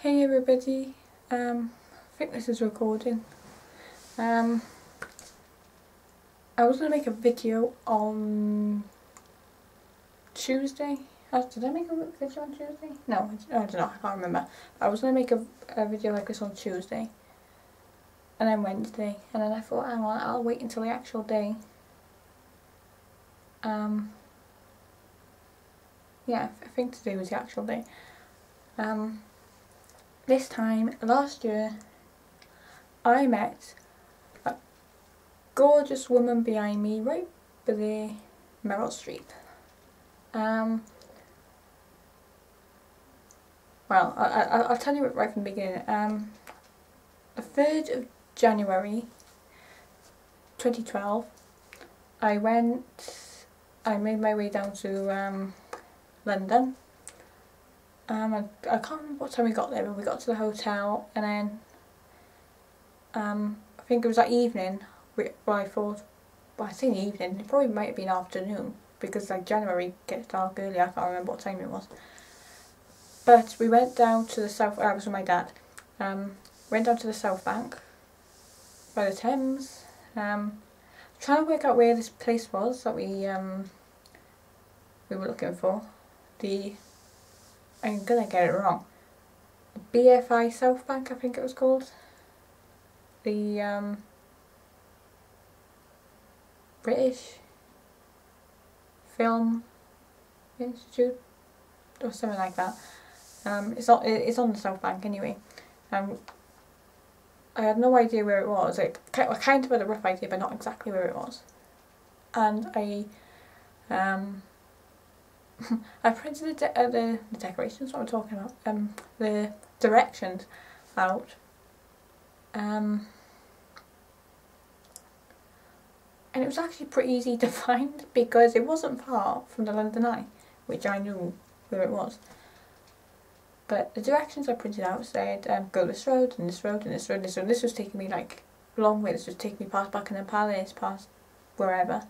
Hey everybody, I think this is recording. I was going to make a video on Tuesday. Did I make a video on Tuesday? No, I don't know, I can't remember. I was going to make a video like this on Tuesday and then Wednesday, and then I thought, hang on, I'll wait until the actual day. Yeah, I think today was the actual day. This time last year I met a gorgeous woman behind me right by the Meryl Street. Well, I'll tell you right from the beginning. The 3rd of January 2012 I made my way down to London. I can't remember what time we got there, but we got to the hotel, and then I think it was that evening where I thought, well, I say evening, it probably might have been afternoon, because like January gets dark early. I can't remember what time it was. But we went down to the south, I was with my dad, went down to the South Bank by the Thames, trying to work out where this place was that we were looking for. I'm gonna get it wrong. BFI South Bank, I think it was called. The British Film Institute or something like that. It's on the South Bank anyway. I had no idea where it was. I kind of had a rough idea, but not exactly where it was. And I printed the decorations, what I'm talking about, the directions out, and it was actually pretty easy to find because it wasn't far from the London Eye, which I knew where it was. But the directions I printed out said go this road and this road and this road and this road. This was taking me like a long way. This was taking me past Buckingham Palace, past wherever.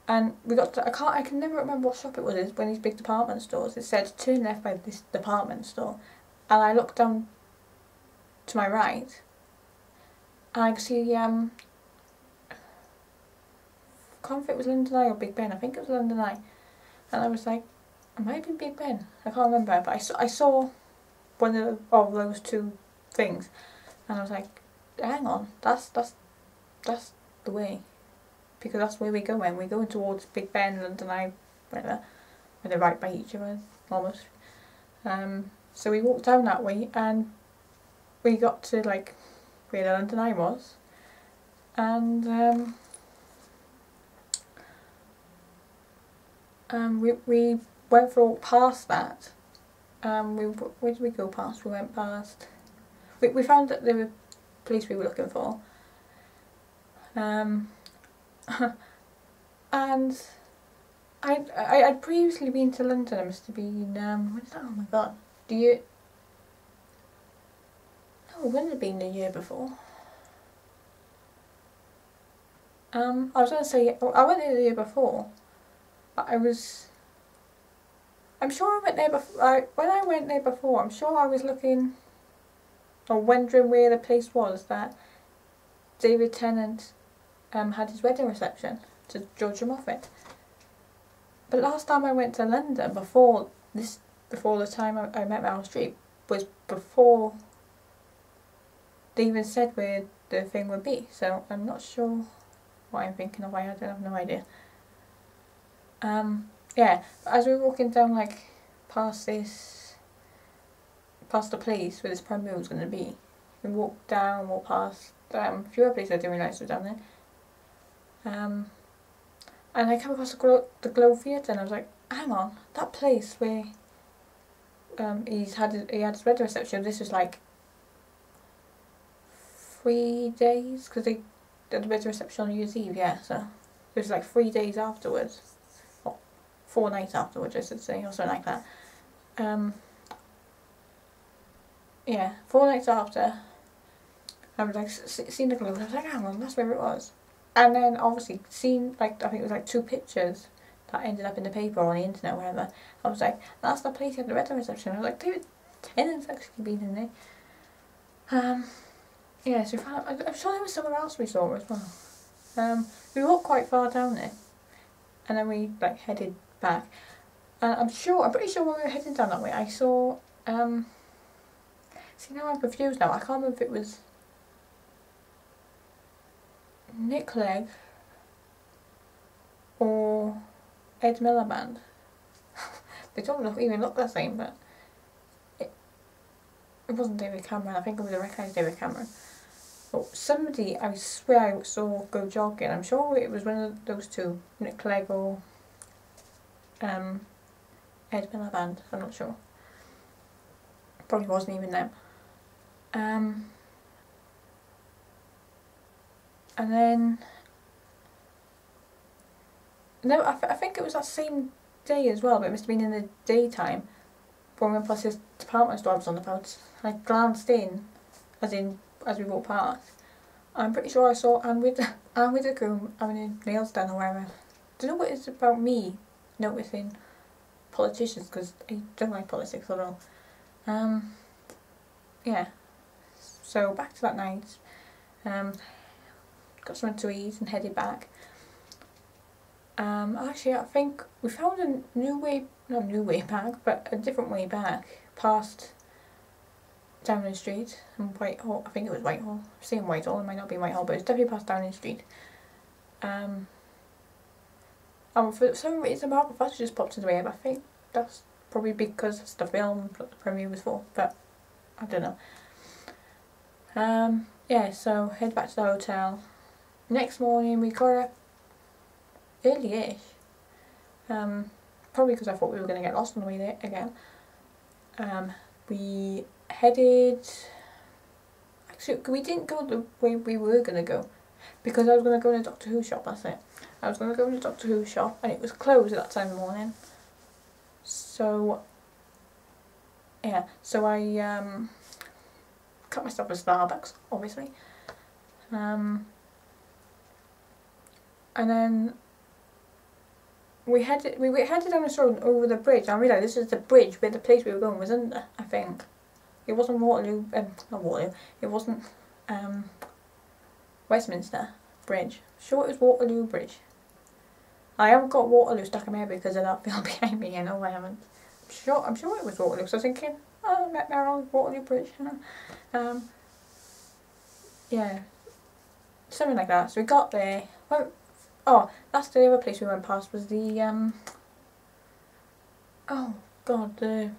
And we got to, I can never remember what shop it was. It's one of these big department stores. It said turn left by this department store, and I looked down to my right, and I could see can't remember if it was London Eye or Big Ben. I think it was London Eye, and I was like, it might have been Big Ben. I can't remember, but I saw one of those two things, and I was like, hang on, that's the way. Because that's where we go when we're going towards Big Ben, London Eye, whatever. And they're right by each other, almost. So we walked down that way, and we got to like where the London Eye was, and we went past that. Where did we go past? We went past. We found that the place we were looking for. And I'd previously been to London. I must have been when is that? Oh my god, no, it wouldn't have been the year before. I was going to say I went there the year before, but I'm sure I went there before. When I went there before, I'm sure I was looking or wondering where the place was that David Tennant had his wedding reception to George Moffat. But last time I went to London before the time I met Meryl Streep, was before they even said where the thing would be. So I'm not sure what I'm thinking of. I have no idea. Yeah, as we were walking down like past the place where this premiere was going to be, we walked past a few other places I didn't realise were down there. And I came across the Globe Theatre, and I was like, hang on, that place where he had his wedding reception, this was like 3 days, because they did the wedding reception on New Year's Eve, yeah, so it was like 3 days afterwards, or 4 nights afterwards I should say, or something like that. Yeah, 4 nights after, I was like, seen the Globe, and I was like, hang on, that's where it was. And then obviously seen, like, I think it was like 2 pictures that ended up in the paper or on the internet or whatever. I was like, that's the place he had the wedding reception. I was like, tenants actually been in there. Yeah, so we found, I'm sure there was somewhere else we saw as well. We walked quite far down there, and then we like headed back. And I'm pretty sure when we were heading down that way, I saw. See, now I'm confused now. I can't remember if it was Nick Legg or Ed Miliband. They don't even look the same, but it wasn't David Cameron. I think it was a recognised David Cameron. But somebody, I swear I saw go jogging. I'm sure it was one of those two, Nick Clegg or Ed Miliband. I'm not sure. Probably wasn't even them. And then no, I think it was that same day as well, but it must have been in the daytime. When we went past this department store I was on about, I glanced in, as we walked past. I'm pretty sure I saw Anne with a comb having her nails done or whatever. I don't know what it's about me noticing politicians, because I don't like politics at all. Yeah. So back to that night. Got something to eat and headed back. Actually, I think we found a not a new way back, but a different way back, past Downing Street and Whitehall. I think it was Whitehall. I'm saying Whitehall, it might not be Whitehall, but it's definitely past Downing Street. And for some reason, Margaret Thatcher just popped into my head. I think that's probably because it's the film that the premiere was for, but I don't know. Yeah, so head back to the hotel. Next morning we got up early-ish. Probably because I thought we were going to get lost on the way there again. We headed... Actually, we didn't go the way we were going to go, because I was going to go in a Doctor Who shop, that's it. I was going to go in a Doctor Who shop, and it was closed at that time of the morning. So, yeah, so I cut myself a Starbucks, obviously. And then we headed down the road over the bridge. I realised this is the bridge where the place we were going was under, I think. It wasn't Waterloo, not Waterloo, it wasn't Westminster Bridge. Sure, it was Waterloo Bridge. I haven't got Waterloo stuck in my head because of that film behind me, I know I haven't. I'm sure it was Waterloo, so I was thinking, oh, I met Meryl, Waterloo Bridge, you know. Yeah, something like that. So we got there. Oh, that's the other place we went past, was the oh god, the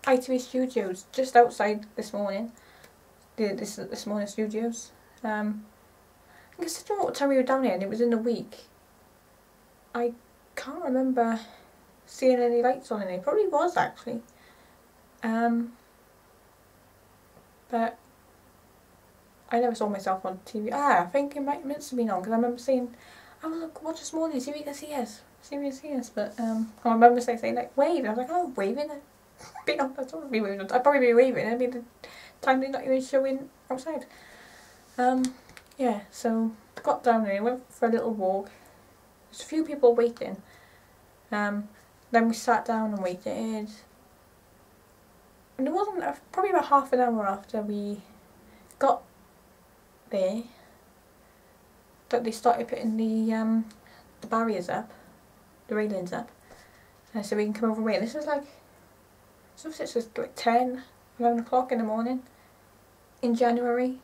ITV Studios, just outside this morning. This morning studios. I guess I don't know what time we were down here, and it was in the week. I can't remember seeing any lights on in it. Probably was actually. But I never saw myself on TV. I think it must have been on, because I remember saying, oh look, watch this morning, see if you can see us. See if you can see us. But I remember saying like wave. I was like, oh, waving. I'd probably be waving. I'd probably be waving. It'd be the time they're not even showing outside. Yeah, so got down there, went for a little walk. There's a few people waiting. Then we sat down and waited. And it wasn't probably about half an hour after we got there that they started putting the barriers up, the railings up, so we can come over here. This was like, it's just like 10, 11 o'clock in the morning in January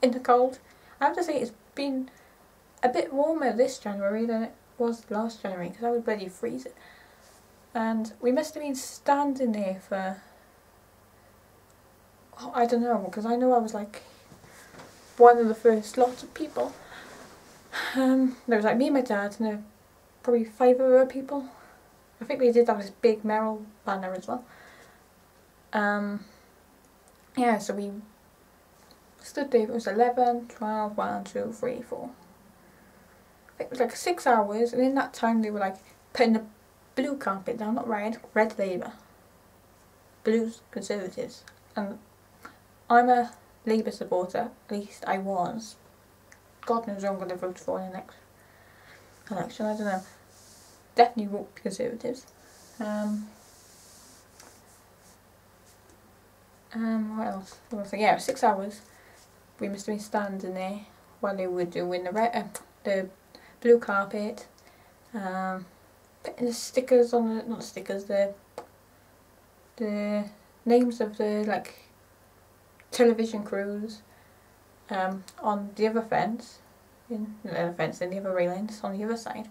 in the cold. I have to say it's been a bit warmer this January than it was last January, because I was bloody freezing. And we must have been standing there for, oh, I don't know, because I know I was like one of the first lot of people. There was like me and my dad and there probably 5 other people. I think we did have this big Meryl banner as well. Yeah, so we stood there. It was 11, 12, 1, 2, 3, 4. I think it was like 6 hours, and in that time they were like putting the blue carpet down, not red Labour, blue's Conservatives, and I'm a Labour supporter, at least I was. God knows who I'm going to vote for in the next election, I don't know. Definitely vote Conservatives. What else? Yeah, 6 hours. We must have been standing there while they were doing the blue carpet, putting the stickers on the, not the stickers, the names of the like television crews on the other fence, in the other railings on the other side.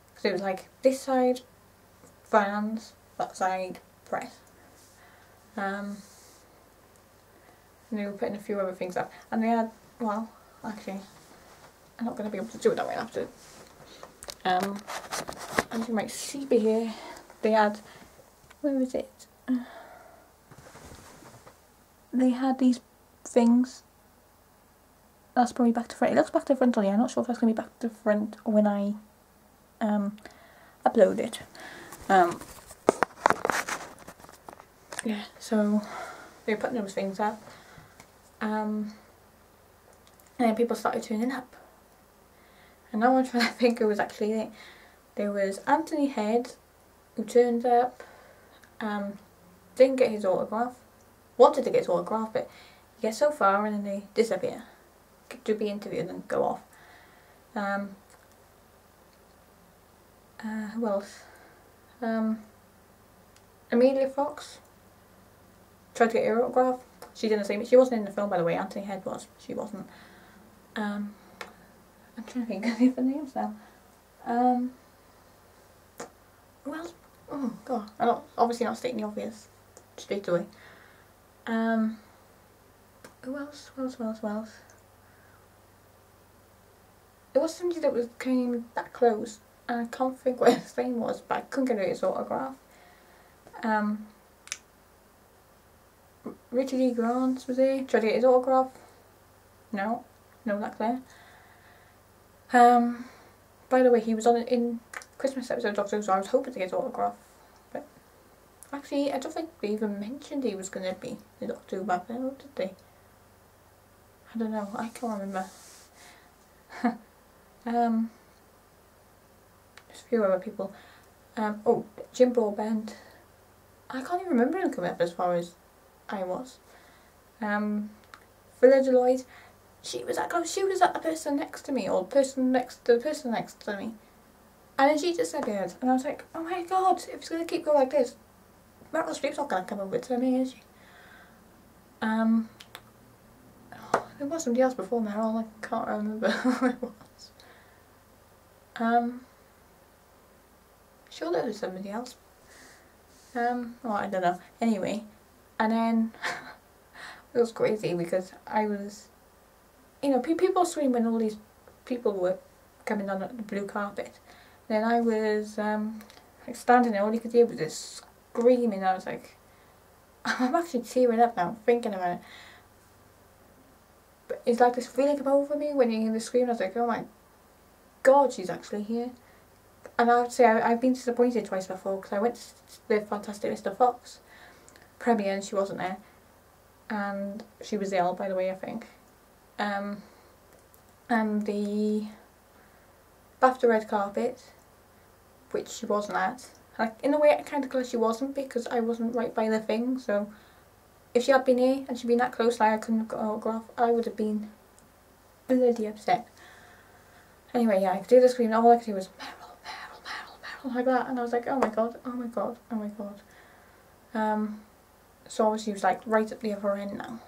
Because it was like this side fans, that side press. And they were putting a few other things up, and they had, well, actually, I'm not going to be able to do it that way after. As you might see here, they had, where is it? They had these things. That's probably back to front. It looks back to front on here. I'm not sure if that's going to be back to front when I upload it. Yeah, so they were putting those things up. And then people started tuning up. And now I'm trying to think who was actually there. There was Anthony Head, who turned up, didn't get his autograph, wanted to get his autograph, but he gets so far and then they disappear to be interviewed and go off. Who else? Amelia Fox tried to get her autograph. She didn't see me. She wasn't in the film, by the way. Anthony Head was. She wasn't. I'm trying to think of the other names now. Who else? Oh god, I'm not, obviously not stating the obvious straight away. Who else? Who else? There was somebody that came that close, and I can't think what his name was, but I couldn't get his autograph. Richard E. Grant was there, tried to get his autograph. No, not there. By the way, he was on in Christmas episode of Doctor Who, so I was hoping to get his autograph. But actually, I don't think they even mentioned he was going to be the Doctor Who back then, or did they? I don't know, I can't remember. Just a few other people. Oh, Jim Broadbent. I can't even remember him coming up as far as I was. Villa Deloitte. She was that close. She was at the person next to me, or the person next to me. And then she just disappeared. And I was like, oh my god, if it's going to keep going like this, Meryl Streep's not going to come over to me, is she? There was somebody else before Meryl, I can't remember who it was. Sure there was somebody else. Oh, I don't know. Anyway, and then it was crazy because I was, you know, people screamed when all these people were coming on the blue carpet. Then I was like standing there, all you could hear was this screaming. I was like, I'm actually tearing up now thinking about it. But it's like this feeling come over me when you hear the scream. I was like, oh my god, she's actually here. And I would say I've been disappointed twice before, because I went to the Fantastic Mr. Fox premiere and she wasn't there. And she was ill, by the way, I think. And the BAFTA red carpet, which she wasn't at. Like, in a way, I kind of glad she wasn't, because I wasn't right by the thing. So if she had been here and she'd been that close, like I couldn't have got an autograph, I would have been bloody upset. Anyway, yeah, I could do the scream, and all I could do was Meryl, Meryl, Meryl, Meryl, like that, and I was like, oh my god, oh my god, oh my god. So obviously she was like right at the other end now,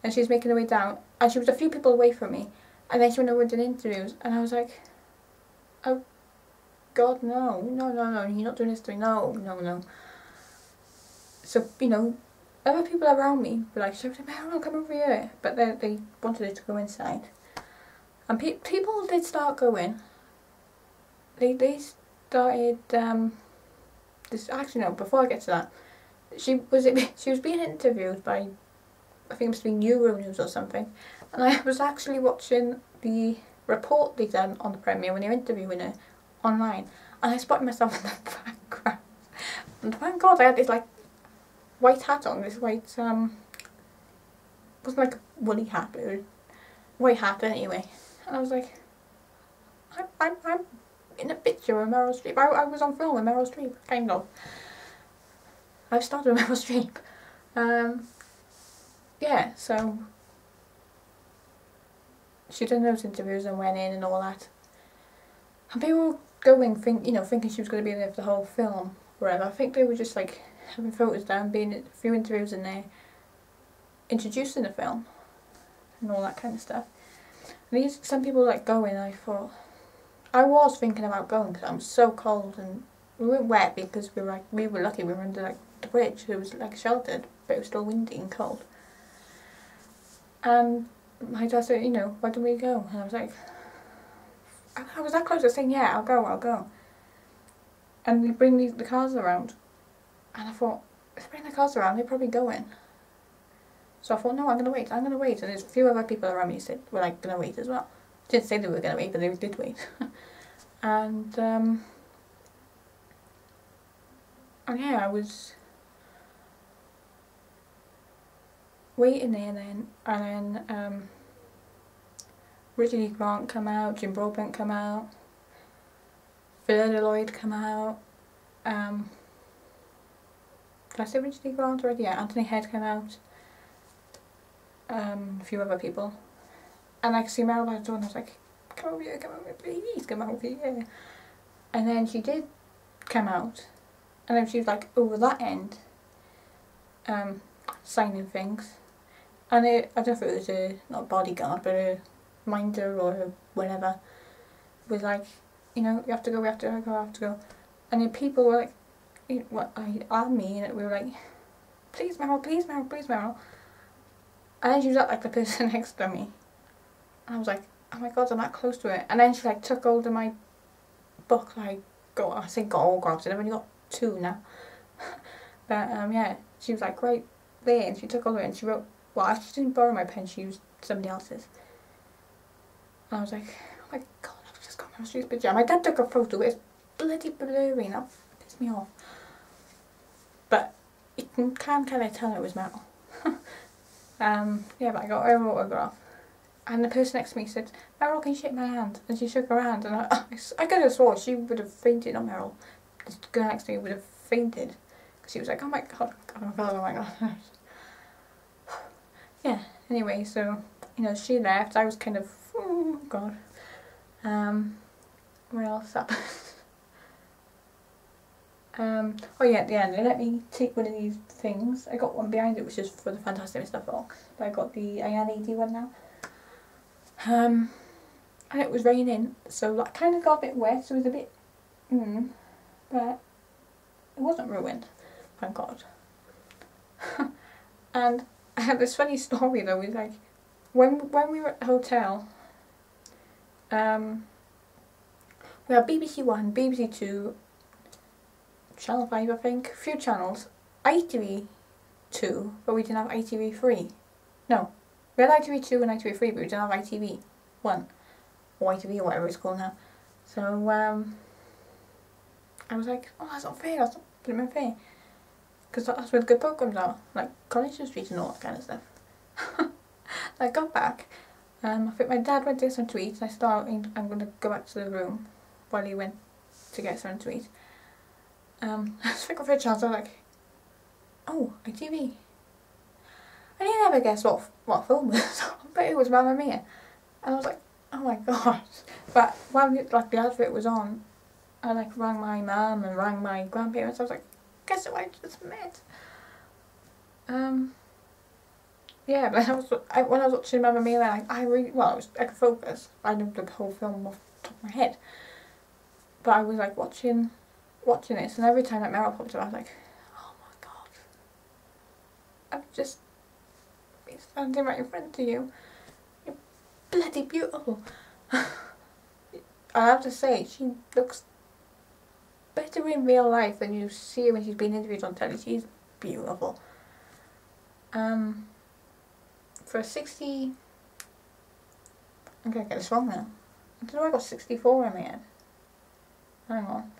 and she was making her way down, and she was a few people away from me, and then she went over and did interviews, and I was like, oh god, no, no, no, no, you're not doing this to me, no, no, no. So, you know, other people around me were like, Meryl, come over here, but they wanted her to go inside. And people did start going. They started, this, actually no, before I get to that, she was being interviewed by, I think it must be Euronews or something, and I was actually watching the report they done on the premiere when they were interviewing her online, and I spotted myself in the background, and thank god I had this like white hat on, this white, wasn't like a woolly hat, but it was white hat anyway. And I was like, I'm in a picture with Meryl Streep. I was on film with Meryl Streep, kind of. I've started with Meryl Streep. yeah, so she done those interviews and went in and all that. And people were going, thinking she was going to be there for the whole film, whatever. I think they were just like having photos down, being a few interviews in there, introducing the film and all that kind of stuff. And some people like going. I thought I was thinking about going because I'm so cold, and we weren't wet because we were lucky we were under like the bridge. It was like sheltered, but it was still windy and cold. And my dad said, why don't we go? And I was like, I was that close to saying, yeah, I'll go. And we bring the cars around. And I thought, if they bring the cars around, they're probably going. So I thought, no, I'm going to wait. And there's a few other people around me who were like going to wait as well. Didn't say they were going to wait, but they did wait. And yeah, I was waiting there and then Richard E. Grant come out, Jim Broadbent come out, Phil Lloyd come out, did I say Richard E. Grant already? Yeah, Anthony Head came out, a few other people, and I could see Meryl by the door and I was like, come over here, please, come over here. And then she did come out, and then she was like over that end, signing things, and I don't know if it was not a bodyguard, but a minder or whatever, was like, you have to go. And then people were like, on me, and we were like, please Meryl. And then she was like the person next to me. And I was like, oh my god, I'm that close to it. And then she like took hold of my book, I say got autographs, and I've only got 2 now. But yeah, she was like right there, and she took hold of it and she wrote, well, she didn't borrow my pen, she used somebody else's. And I was like, oh my god, I've just got my Street's picture. My dad took a photo, it's bloody blurry, and that pissed me off. But you can kind of tell it was Meryl. Yeah, but I got her autograph. And the person next to me said, Meryl, can you shake my hand? And she shook her hand, and I could have swore she would have fainted, not Meryl. This girl next to me would have fainted. Because she was like, oh my god, oh my god. Yeah, anyway, so, she left. I was kind of, oh god. What else happened? Oh yeah, at the end, they let me take one of these things. I got one behind it, which is for the Fantastic Mr. Fox. But I got the LED one now. And it was raining, so that kind of got a bit wet, so it was a bit, but it wasn't ruined, thank God. And I had this funny story though, with like, when we were at the hotel, we had BBC One, BBC Two, Channel 5 I think, a few channels, ITV 2, but we didn't have ITV 3. No, we had ITV 2 and ITV 3, but we didn't have ITV 1, or ITV or whatever it's called now. So I was like, oh, that's not fair, that's not blooming fair. Because that's where the good programmes are, like Coronation Street and all that kind of stuff. I got back, I think my dad went to get some to eat, and I thought I'm going to go back to the room while he went to get something to eat. I was thinking for a chance, I was like, oh, ITV. And he never guessed what film it was. I bet it was Mamma Mia. And I was like, oh my god. But when like the advert was on, I like rang my mum and rang my grandparents. I was like, guess who I just met? Yeah, but when I was watching Mamma Mia, I could focus. I knew the whole film off the top of my head. But I was like watching this, and every time that Meryl popped up, I was like, oh my god. I've just been standing right in front of you. You're bloody beautiful. I have to say, she looks better in real life than you see her when she's been interviewed on telly. She's beautiful. For 60... I'm gonna get this wrong now. I don't know, I got 64 in my head. Hang on.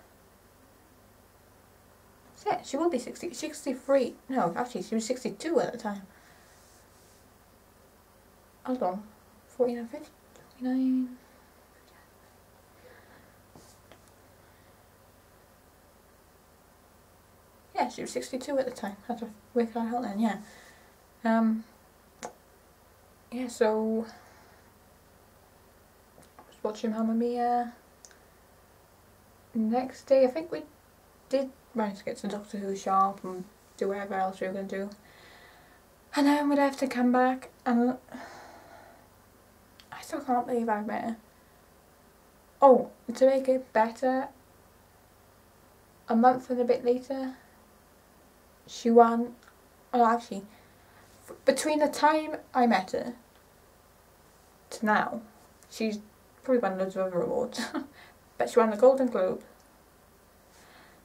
Yeah, she will be 63. No, actually, she was 62 at the time. Hold on. 49, 50, 49... Yeah, she was 62 at the time. I had to work that out then, yeah. yeah, so I was watching Mamma Mia. Next day, I think we did manage to get to Doctor Who shop and do whatever else we were going to do. And then we left to come back, and I still can't believe I met her. Oh, to make it better, a month and a bit later, she won. Oh, actually, between the time I met her to now, she's probably won loads of other awards. But she won the Golden Globe.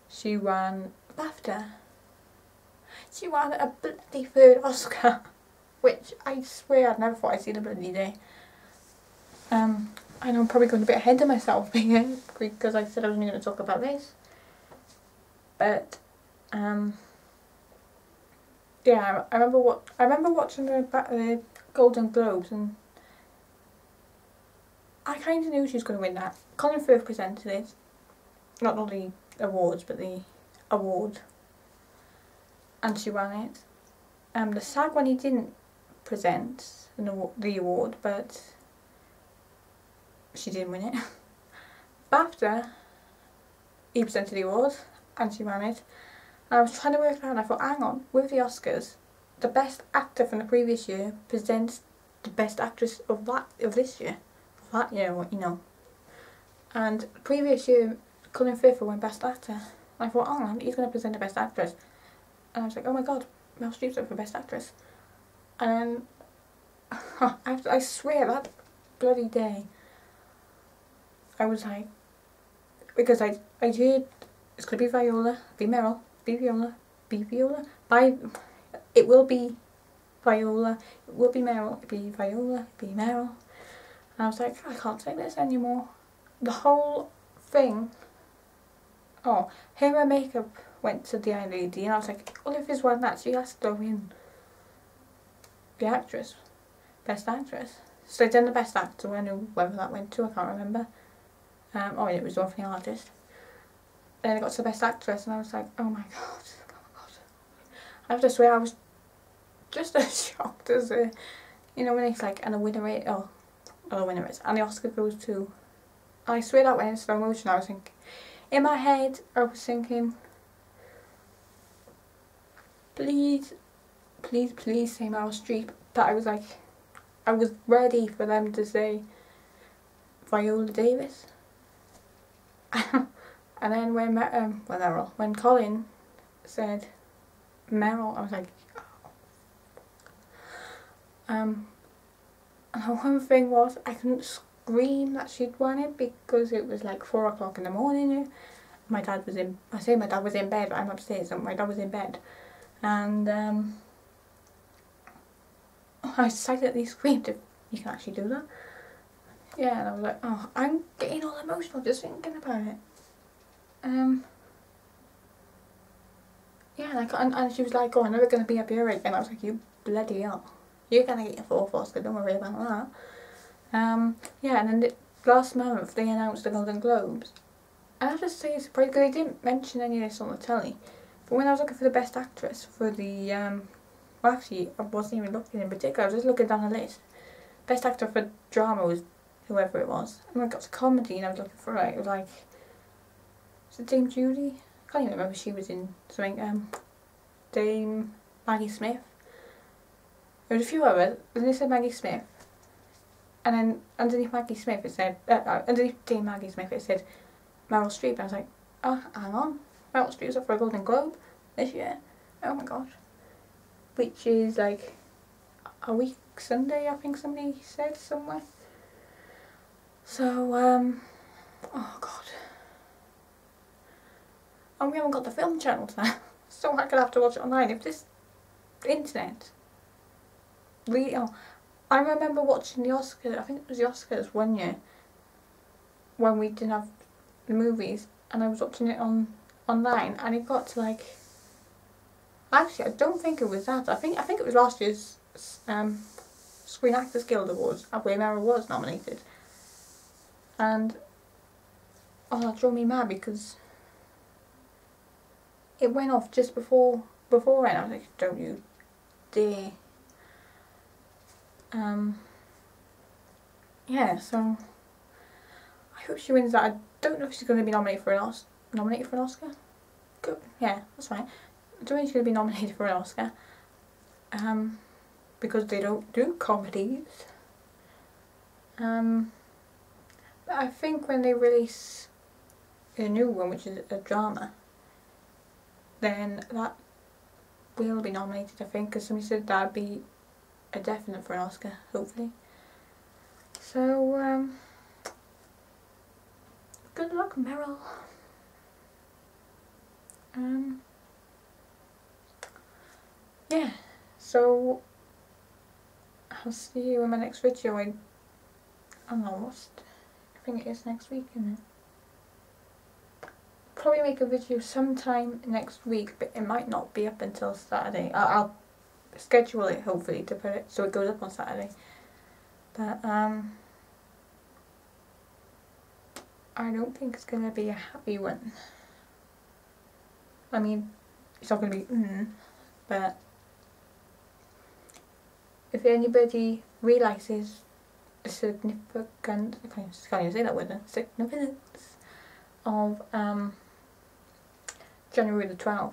She won BAFTA. She won a bloody third Oscar, which I swear I'd never thought I'd see the bloody day. I know I'm probably going a bit ahead of myself because I said I was only going to talk about this. But yeah, I remember watching the Golden Globes, and I kind of knew she was going to win that. Colin Firth presented it, not the awards, but the award, and she won it. The SAG one, he didn't present the award, but she didn't win it. BAFTA, he presented the award, and she won it. And I was trying to work it out, and I thought, hang on, with the Oscars, the best actor from the previous year presents the best actress of this year. That year, you know. And the previous year, Colin Firth won Best Actor. And I thought, hang on, he's going to present the Best Actress. And I was like, oh my god, Meryl Streep's up for Best Actress. And then, I swear, that bloody day, I was like, because I heard it's going to be Viola, be Meryl, be Viola, be Viola, it will be Viola, it will be Meryl, it be Viola, it be Meryl. And I was like, I can't take this anymore. The whole thing, oh, her makeup went to the eye lady, and I was like, well, if it's won that, she has to win the actress, Best Actress. So I done the Best Actor, I knew whether that went to, I can't remember. Oh, and it was one for the artist. Then I got to the Best Actress, and I was like, oh my god. I have to swear, I was just as shocked as, you know, when it's like, and the winner is, oh, the winner is, and the Oscar goes to, I swear that went in slow motion. I was thinking, in my head, I was thinking, please, please, please say Meryl Streep. But I was like, I was ready for them to say Viola Davis. And then when Colin said Meryl, I was like, and the one thing was, I couldn't scream that she'd won it because it was like 4 o'clock in the morning. My dad was in, I say my dad was in bed, but I'm upstairs, and my dad was in bed. And I silently screamed, if you can actually do that. Yeah, and I was like, oh, I'm getting all emotional just thinking about it. Yeah, and she was like, oh, I'm never going to be up here again. I was like, you bloody hell. You're going to get your 4th Oscar, don't worry about that. Yeah, and then last month they announced the Golden Globes. And I have to say it's surprising because they didn't mention any of this on the telly. But when I was looking for the Best Actress for the, well actually I wasn't even looking in particular, I was just looking down the list. Best Actor for Drama was whoever it was. And when I got to Comedy and I was looking for it, it was like, is it Dame Judy? I can't even remember, she was in something, Dame Maggie Smith. There was a few others, and they said Maggie Smith. And then underneath Maggie Smith it said, underneath Dame Maggie Smith it said Meryl Streep. And I was like, oh, hang on, Meryl Streep's up for a Golden Globe this year. Oh my gosh. Which is like a week Sunday, I think somebody said somewhere. So, oh god. And we haven't got the film channels now, so I'm gonna have to watch it online. If this internet really, oh, I remember watching the Oscars, I think it was the Oscars one year, when we didn't have the movies, and I was watching it online, and it got to like, actually I don't think it was that, I think it was last year's Screen Actors Guild Awards, where Meryl was nominated. And oh, that drove me mad because it went off just before and I was like, don't you dare. Yeah, so I hope she wins that. I don't know if she's going to be nominated for an Oscar. Good. Yeah, that's fine. I don't think she's going to be nominated for an Oscar. Because they don't do comedies. But I think when they release a new one, which is a drama, then that will be nominated, I think, because somebody said that'd be a definite for an Oscar, hopefully. So, good luck, Meryl. Yeah, so I'll see you in my next video. I'm almost, I think it is next week, isn't it? Probably make a video sometime next week, but it might not be up until Saturday. I'll schedule it, hopefully, to put it so it goes up on Saturday. But I don't think it's gonna be a happy one. I mean, it's not gonna be but if anybody realises the significance, I can't even say that word then, significance of January the 12th,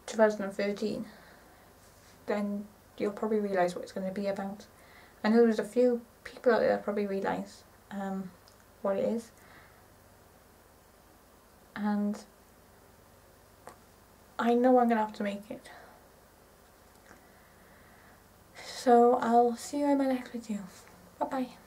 2013, then you'll probably realise what it's going to be about. I know there's a few people out there that probably realise what it is, and I know I'm going to have to make it. So I'll see you in my next video. Bye bye.